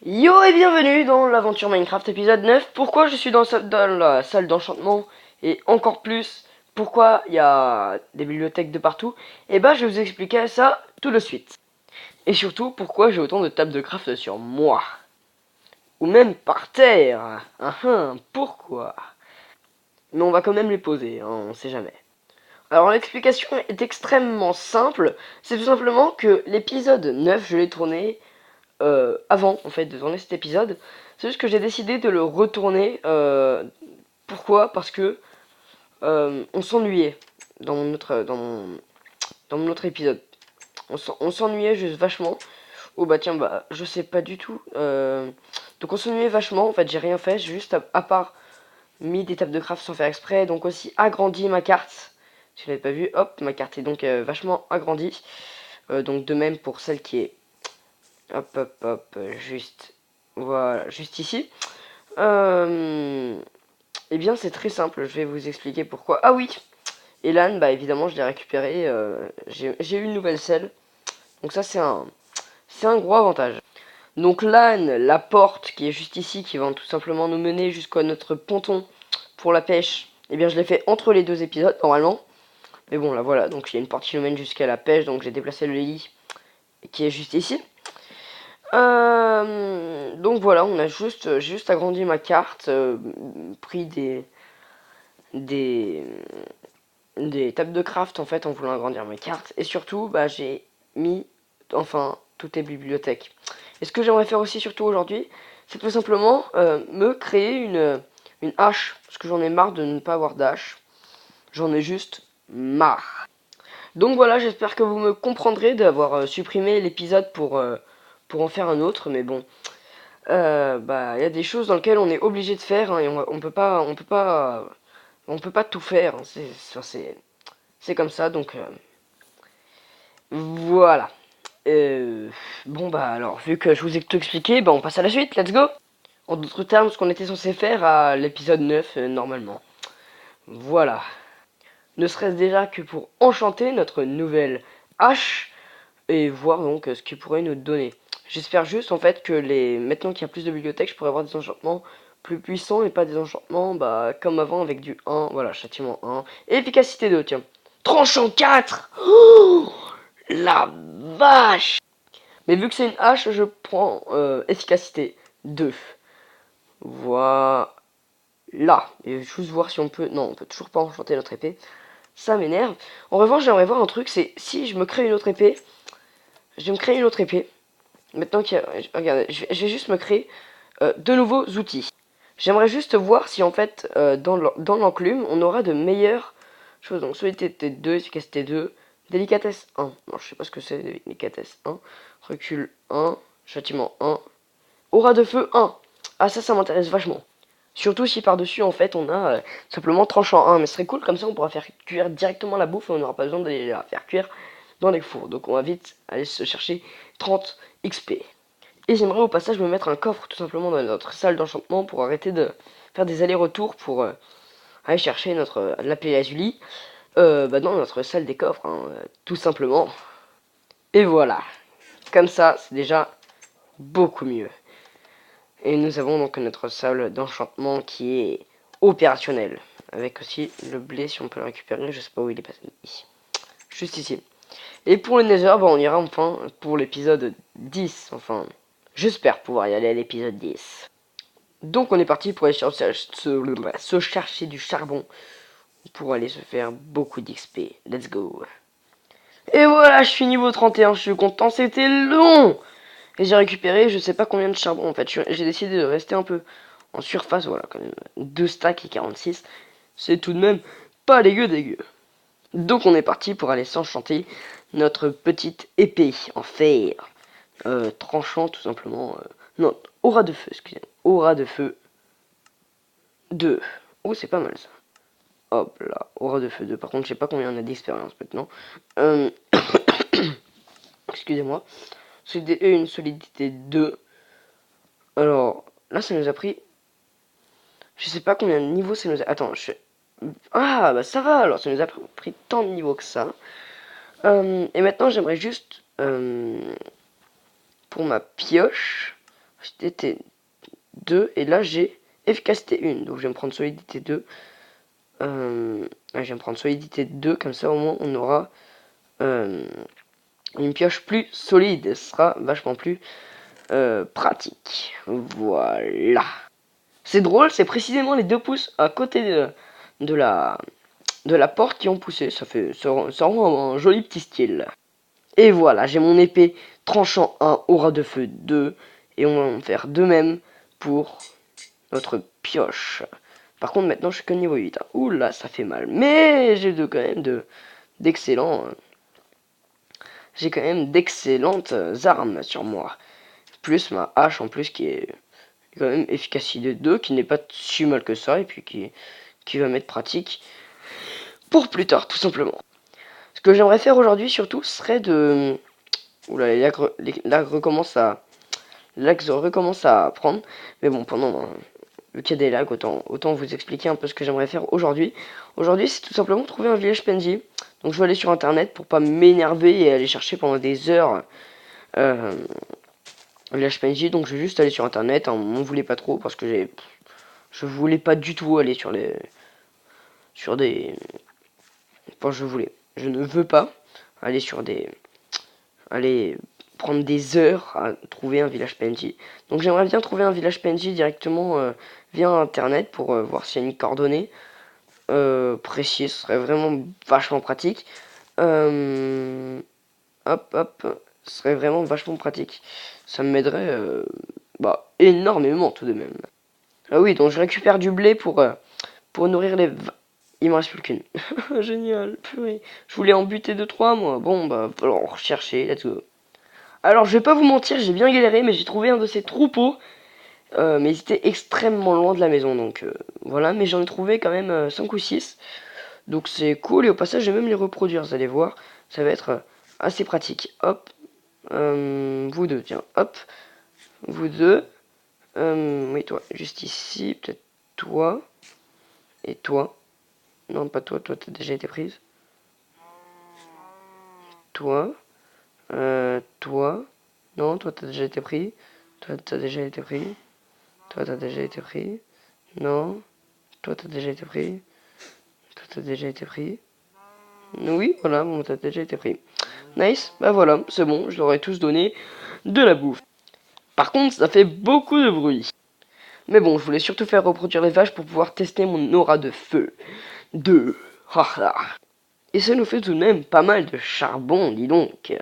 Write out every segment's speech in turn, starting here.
Yo et bienvenue dans l'aventure Minecraft épisode 9. Pourquoi je suis dans la salle d'enchantement et encore plus pourquoi il y a des bibliothèques de partout. Et bah je vais vous expliquer ça tout de suite. Et surtout pourquoi j'ai autant de tables de craft sur moi. Ou même par terre. Pourquoi? Mais on va quand même les poser, hein, on sait jamais. Alors l'explication est extrêmement simple. C'est tout simplement que l'épisode 9 je l'ai tourné avant en fait de tourner cet épisode. C'est juste que j'ai décidé de le retourner. Pourquoi? Parce que on s'ennuyait dans dans mon autre épisode. On s'ennuyait juste vachement. Oh bah tiens, bah je sais pas du tout. Donc on s'ennuyait vachement. En fait, j'ai rien fait. J'ai juste à part mis des tables de craft sans faire exprès. Donc aussi agrandi ma carte. Si vous n'avez pas vu, hop, ma carte est donc vachement agrandie. Donc de même pour celle qui est hop, juste voilà, juste ici. Eh bien, c'est très simple. Je vais vous expliquer pourquoi. Ah oui, Elan, bah évidemment, je l'ai récupéré. J'ai eu une nouvelle selle. Donc ça, c'est un gros avantage. Donc l'âne, la porte qui est juste ici, qui va tout simplement nous mener jusqu'à notre ponton pour la pêche. Eh bien, je l'ai fait entre les deux épisodes normalement. Mais bon, là voilà. Donc il y a une porte qui nous mène jusqu'à la pêche. Donc j'ai déplacé le lit qui est juste ici. Donc voilà, j'ai juste agrandi ma carte, pris des, des tables de craft en fait en voulant agrandir mes cartes et surtout bah j'ai mis enfin toutes les bibliothèques. Et ce que j'aimerais faire aussi surtout aujourd'hui, c'est tout simplement me créer une hache parce que j'en ai marre de ne pas avoir d'hache. J'en ai juste marre. Donc voilà, j'espère que vous me comprendrez d'avoir supprimé l'épisode pour en faire un autre, mais bon. Bah, il y a des choses dans lesquelles on est obligé de faire, hein, et on peut pas tout faire, hein, c'est comme ça, donc voilà. Bon bah alors, vu que je vous ai tout expliqué, bah on passe à la suite, let's go. En d'autres termes, ce qu'on était censé faire à l'épisode 9, normalement. Voilà. Ne serait-ce déjà que pour enchanter notre nouvelle hache, et voir donc ce qu'il pourrait nous donner. J'espère juste en fait que maintenant qu'il y a plus de bibliothèques, je pourrais avoir des enchantements plus puissants et pas des enchantements bah comme avant avec du 1, voilà, châtiment 1 et efficacité 2, tiens. Tranchant 4. Oh, la vache. Mais vu que c'est une hache, je prends efficacité 2. Voilà. Et juste voir si on peut... Non, on peut toujours pas enchanter notre épée. Ça m'énerve. En revanche, j'aimerais voir un truc, c'est si je me crée une autre épée, je vais me créer une autre épée. Maintenant qu'il y a... Regardez, je vais juste me créer de nouveaux outils. J'aimerais juste voir si en fait, dans l'enclume, on aura de meilleures choses. Donc solidité 2, efficacité 2, délicatesse 1. Non, je sais pas ce que c'est, délicatesse 1. Recul 1, châtiment 1. Aura de feu 1. Ah ça m'intéresse vachement. Surtout si par-dessus, en fait, on a simplement tranchant 1. Mais ce serait cool, comme ça on pourra faire cuire directement la bouffe et on n'aura pas besoin d'aller la faire cuire dans les fours. Donc on va vite aller se chercher 30 XP. Et j'aimerais au passage me mettre un coffre tout simplement dans notre salle d'enchantement pour arrêter de faire des allers-retours pour aller chercher notre lapis lazuli dans notre salle des coffres, hein, tout simplement. Et voilà, comme ça c'est déjà beaucoup mieux. Et nous avons donc notre salle d'enchantement qui est opérationnelle. Avec aussi le blé si on peut le récupérer, je sais pas où il est passé. Ici. Juste ici. Et pour le Nether, bah, on ira enfin pour l'épisode 10. Enfin, j'espère pouvoir y aller à l'épisode 10. Donc on est parti pour aller se chercher du charbon pour aller se faire beaucoup d'XP. Let's go. Et voilà, je suis niveau 31, je suis content, c'était long. Et j'ai récupéré je sais pas combien de charbon en fait. J'ai décidé de rester un peu en surface, voilà, quand même. 2 stacks et 46. C'est tout de même pas dégueu. Donc on est parti pour aller s'enchanter notre petite épée en fer. Tranchant tout simplement. Non, aura de feu, excusez-moi. Aura de feu 2. Oh, c'est pas mal ça. Hop là, aura de feu 2. Par contre, je sais pas combien on a d'expérience maintenant. Euh... Excusez-moi. Solidité 1, solidité 2. Alors, là, ça nous a pris... Je sais pas combien de niveaux ça nous a... Attends, Ah, bah ça va, alors ça nous a pris tant de niveaux que ça. Et maintenant, j'aimerais juste... pour ma pioche... Solidité 2 et là j'ai efficacité 1. Donc je vais me prendre solidité 2. Je vais me prendre solidité 2, comme ça au moins on aura une pioche plus solide. Ce sera vachement plus pratique. Voilà. C'est drôle, c'est précisément les 2 pouces à côté de la porte qui ont poussé. Ça rend un joli petit style. Et voilà, j'ai mon épée tranchant 1, aura de feu 2. Et on va en faire de même pour notre pioche. Par contre, maintenant, je suis que niveau 8. Hein. Ouh là, ça fait mal. Mais j'ai quand même d'excellents... j'ai quand même d'excellentes armes sur moi. Plus ma hache en plus qui est quand même efficacité 2, qui n'est pas si mal que ça, et puis qui va m'être pratique pour plus tard, tout simplement. Ce que j'aimerais faire aujourd'hui, surtout, serait de... Oula, les lags recommencent à prendre. Mais bon, pendant le cas des lags, autant vous expliquer un peu ce que j'aimerais faire aujourd'hui. Aujourd'hui, c'est tout simplement trouver un village PNJ. Donc je vais aller sur internet pour pas m'énerver et aller chercher pendant des heures un village PNJ. Donc je vais juste aller sur internet. Hein, on m'en voulait pas trop parce que je voulais pas du tout aller sur des... Enfin, je ne veux pas aller sur des... Aller prendre des heures à trouver un village PNJ. Donc j'aimerais bien trouver un village PNJ directement via internet pour voir s'il y a une coordonnée précise. Ce serait vraiment vachement pratique. Hop, ce serait vraiment vachement pratique. Ça m'aiderait énormément tout de même. Ah oui, donc je récupère du blé pour nourrir les... Il me reste plus qu'une. Génial, purée. Je voulais en buter 2-3 moi. Bon, bah, alors rechercher, let's go. Alors, je vais pas vous mentir, j'ai bien galéré, mais j'ai trouvé un de ces troupeaux. Mais ils étaient extrêmement loin de la maison, donc voilà. Mais j'en ai trouvé quand même 5 ou 6. Donc c'est cool, et au passage, je vais même les reproduire, vous allez voir. Ça va être assez pratique. Hop. Vous deux, tiens, hop. Vous deux. Oui, toi, juste ici, peut-être toi. Et toi. Non, pas toi, toi, t'as déjà été prise. Toi. Toi. Non, toi, t'as déjà été pris. Toi, t'as déjà été pris. Toi, t'as déjà été pris. Non. Toi, t'as déjà été pris. Toi, t'as déjà été pris. Oui, voilà, bon, t'as déjà été pris. Nice, bah voilà, c'est bon, je leur ai tous donné de la bouffe. Par contre, ça fait beaucoup de bruit. Mais bon, je voulais surtout faire reproduire les vaches pour pouvoir tester mon aura de feu. Et ça nous fait tout de même pas mal de charbon, dis donc.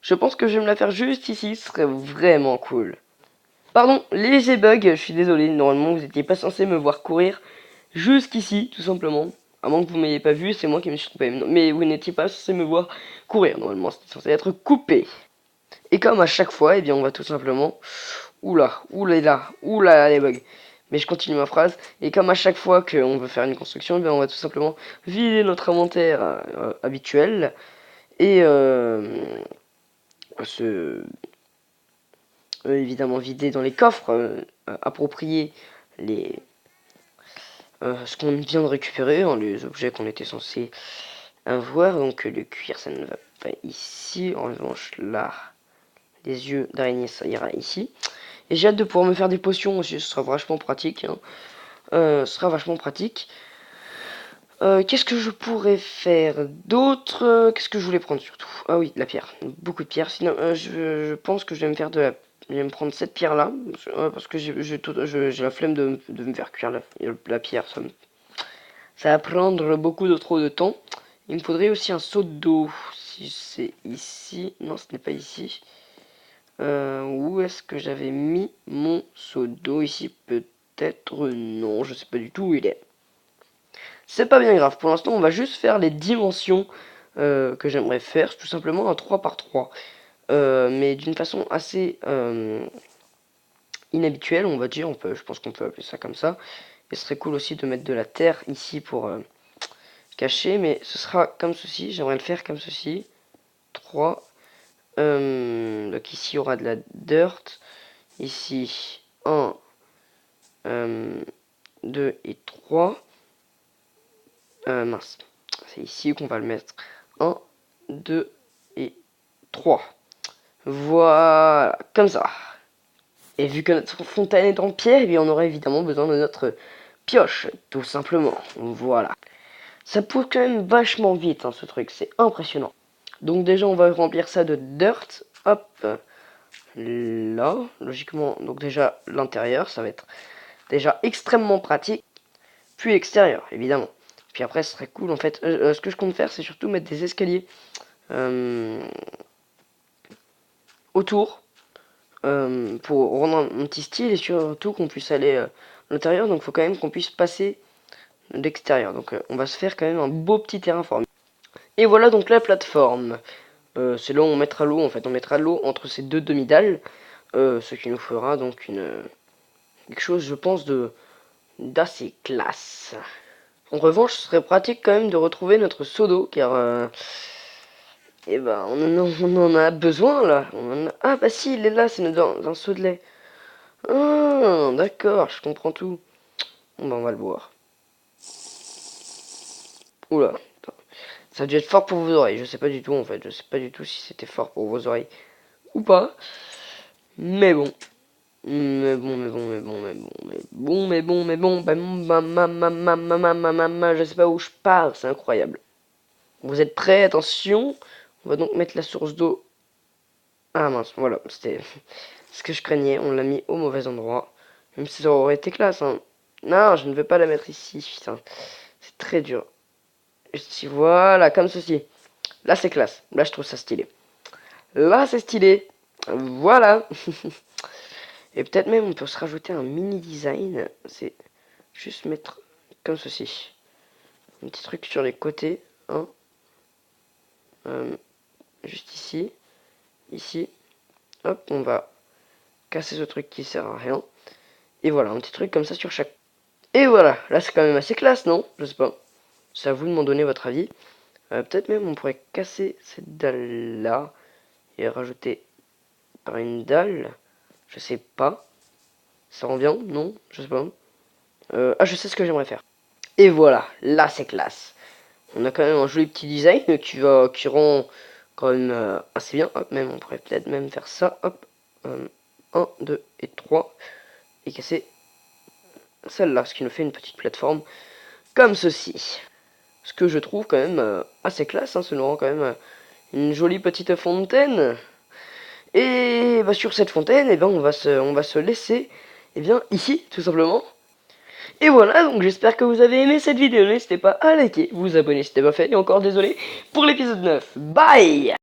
Je pense que je vais me la faire juste ici, ce serait vraiment cool. Pardon, léger bug, je suis désolé, normalement vous n'étiez pas censé me voir courir jusqu'ici, tout simplement. À moins que vous m'ayez pas vu, c'est moi qui me suis trompé. Mais vous n'étiez pas censé me voir courir, normalement c'était censé être coupé. Et comme à chaque fois, eh bien on va tout simplement... oula, les bugs. Mais je continue ma phrase. Et comme à chaque fois qu'on veut faire une construction, on va tout simplement vider notre inventaire habituel. Et évidemment vider dans les coffres appropriés ce qu'on vient de récupérer, hein, les objets qu'on était censé avoir. Donc le cuir, ça ne va pas ici. En revanche, là, les yeux d'araignée, ça ira ici. Et j'ai hâte de pouvoir me faire des potions aussi, ce sera vachement pratique. Hein. Ce sera vachement pratique. Qu'est-ce que je pourrais faire d'autre? Qu'est-ce que je voulais prendre surtout? Ah oui, de la pierre. Beaucoup de pierre. Sinon, je pense que je vais me faire je vais me prendre cette pierre là. Parce que j'ai la flemme de me faire cuire la pierre. Ça va prendre beaucoup de trop de temps. Il me faudrait aussi un seau d'eau. Si c'est ici. Non, ce n'est pas ici. Où est-ce que j'avais mis mon seau d'eau? Ici peut-être? Non, je sais pas du tout où il est. C'est pas bien grave, pour l'instant on va juste faire les dimensions que j'aimerais faire, tout simplement un 3 par 3. Mais d'une façon assez inhabituelle, on va dire, je pense qu'on peut appeler ça comme ça. Et ce serait cool aussi de mettre de la terre ici pour cacher, mais ce sera comme ceci, j'aimerais le faire comme ceci. 3. Donc ici il y aura de la dirt, ici 1, 2 et 3. Mince, c'est ici qu'on va le mettre. 1, 2 et 3. Voilà, comme ça. Et vu que notre fontaine est en pierre, eh bien on aura évidemment besoin de notre pioche, tout simplement. Voilà. Ça pousse quand même vachement vite, hein, ce truc, c'est impressionnant. Donc déjà, on va remplir ça de dirt. Hop, là, logiquement. Donc déjà, l'intérieur, ça va être déjà extrêmement pratique. Puis extérieur, évidemment. Puis après, ce serait cool, en fait. Ce que je compte faire, c'est surtout mettre des escaliers autour. Pour rendre un petit style et surtout qu'on puisse aller à l'intérieur. Donc il faut quand même qu'on puisse passer de l'extérieur. Donc on va se faire quand même un beau petit terrain formé. Et voilà donc la plateforme. C'est là où on mettra l'eau. En fait, on mettra l'eau entre ces deux demi-dalles. Ce qui nous fera donc quelque chose, je pense, d'assez classe. En revanche, ce serait pratique quand même de retrouver notre seau d'eau, car eh ben, on en a besoin là. Ah bah si, il est là, c'est dans un seau de lait. Ah, d'accord, je comprends tout. Bon bah on va le boire. Oula, ça a dû être fort pour vos oreilles, je sais pas du tout en fait. Je sais pas du tout si c'était fort pour vos oreilles ou pas. Mais bon. Je sais pas où je pars, c'est incroyable. Vous êtes prêts? Attention. On va donc mettre la source d'eau. Ah mince, voilà, c'était ce que je craignais. On l'a mis au mauvais endroit. Même si ça aurait été classe, hein. Non, je ne vais pas la mettre ici, putain. C'est très dur. Ici, voilà, comme ceci. Là, c'est classe. Là, je trouve ça stylé. Là, c'est stylé. Voilà. Et peut-être même, on peut se rajouter un mini design. C'est juste mettre comme ceci. Un petit truc sur les côtés. Hein. Juste ici. Ici. Hop, on va casser ce truc qui sert à rien. Et voilà, un petit truc comme ça sur chaque. Et voilà, là c'est quand même assez classe, non? Je sais pas. C'est à vous de m'en donner votre avis. Peut-être même on pourrait casser cette dalle là et rajouter par une dalle. Je sais pas. Ça rend bien? Non? Je sais pas. Ah, je sais ce que j'aimerais faire. Et voilà, là c'est classe. On a quand même un joli petit design qui rend quand même assez bien. Hop, même on pourrait peut-être même faire ça. Hop. 1, 2 et 3. Et casser celle-là, ce qui nous fait une petite plateforme comme ceci. Ce que je trouve quand même assez classe, hein, ça nous rend quand même une jolie petite fontaine. Et bah, sur cette fontaine, eh ben, on va se laisser ici, tout simplement. Et voilà, donc j'espère que vous avez aimé cette vidéo. N'hésitez pas à liker, vous abonner si ce n'est pas fait. Et encore désolé pour l'épisode 9. Bye!